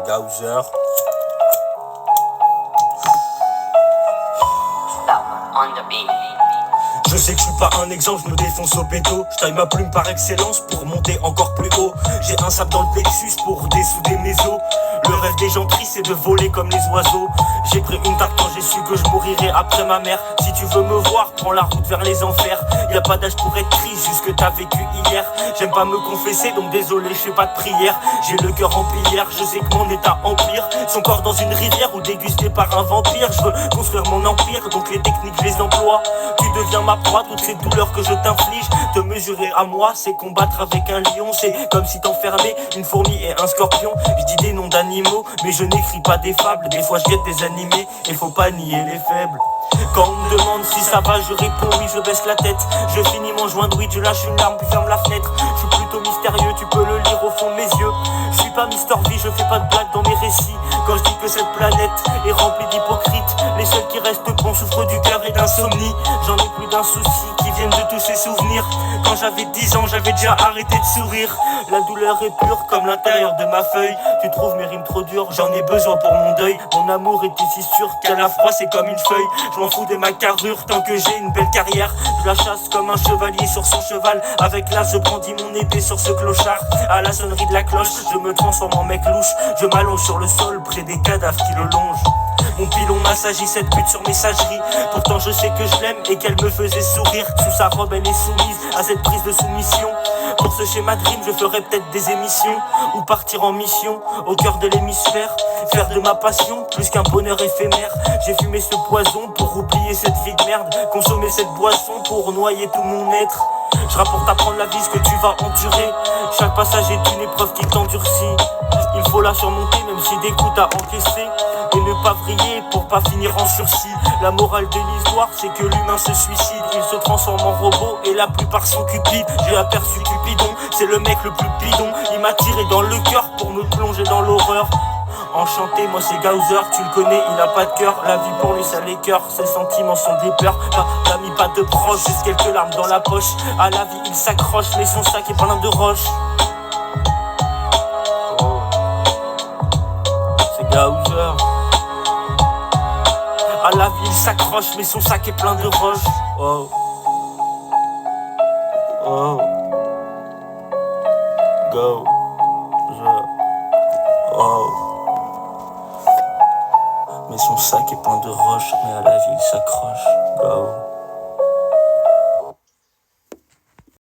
Gauzer. Je sais que je suis pas un exemple, je me défonce au béto. Je taille ma plume par excellence pour monter encore plus haut. J'ai un sable dans le plexus pour dessouder mes os. Le rêve des gens tristes c'est de voler comme les oiseaux. J'ai pris une tarte quand j'ai su que je mourirais après ma mère. Si tu veux me voir, prends la route vers les enfers. Y a pas d'âge pour être triste, juste que t'as vécu hier. J'aime pas me confesser, donc désolé, je fais pas de prière. J'ai le cœur rempli hier, je sais que mon état empire. Son corps dans une rivière ou dégusté par un vampire. Je veux construire mon empire, donc les techniques je les emploie. Tu deviens ma proie, toutes ces douleurs que je t'inflige. Te mesurer à moi, c'est combattre avec un lion. C'est comme si t'enfermais une fourmi et un scorpion. Je dis des noms d'animaux, mais je n'écris pas des fables. Des fois je guette des animés, et faut pas nier les faibles. Quand on me demande si ça va, je réponds oui, je baisse la tête. Je finis mon joint de weed, je lâche une larme puis ferme la fenêtre. Je suis plutôt mystérieux, tu peux le lire au fond de mes yeux. Je suis pas Mister V, je fais pas de blagues dans mes récits. Quand je dis que cette planète est remplie d'hypocrites, les seuls qui restent bons souffrent du cœur et d'insomnie. J'en ai plus d'un souci qui viennent de tous ces souvenirs. Quand j'avais 10 ans, j'avais déjà arrêté de sourire. La douleur est pure comme l'intérieur de ma feuille. Tu trouves mes rimes trop dures, j'en ai besoin pour mon deuil. Mon amour était si sûr qu'à la froid c'est comme une feuille. Je m'en fous de ma carrure tant que j'ai une belle carrière. Je la chasse comme un chevalier sur son cheval. Avec là je brandis mon épée sur ce clochard. À la sonnerie de la cloche, je me transforme en mec louche. Je m'allonge sur le sol près des cadavres qui le longent. Mon pilon m'assagit cette pute sur messagerie. Pourtant je sais que je l'aime et qu'elle me faisait sourire. Sous sa robe elle est soumise à cette prise de soumission. Pour ce schéma de rime je ferai peut-être des émissions. Ou partir en mission au cœur de l'hémisphère. Faire de ma passion plus qu'un bonheur éphémère. J'ai fumé ce poison pour oublier cette vie de merde. Consommer cette boisson pour noyer tout mon être. Je rapporte à prendre la vie ce que tu vas endurer. Chaque passage est une épreuve qui t'endurcit. Il faut la surmonter même si des coups t'as encaissé. Et ne pas vriller pour pas finir en sursis. La morale de l'histoire c'est que l'humain se suicide. Il se transforme en robot et la plupart sont cupides. J'ai aperçu Cupidon, c'est le mec le plus bidon. Il m'a tiré dans le cœur pour me plonger dans l'horreur. Enchanté, moi c'est Gauzer, tu le connais, il a pas de cœur. La vie pour lui ça l'écœure, ses sentiments sont des peurs. Pas d'amis, pas de proches, juste quelques larmes dans la poche. À la vie il s'accroche, mais son sac est plein de roches. Oh. C'est Gauzer. À la vie il s'accroche, mais son sac est plein de roches. Oh. Oh. Gauzer. Oh. Mais son sac est plein de roches, mais à la vie il s'accroche. Go.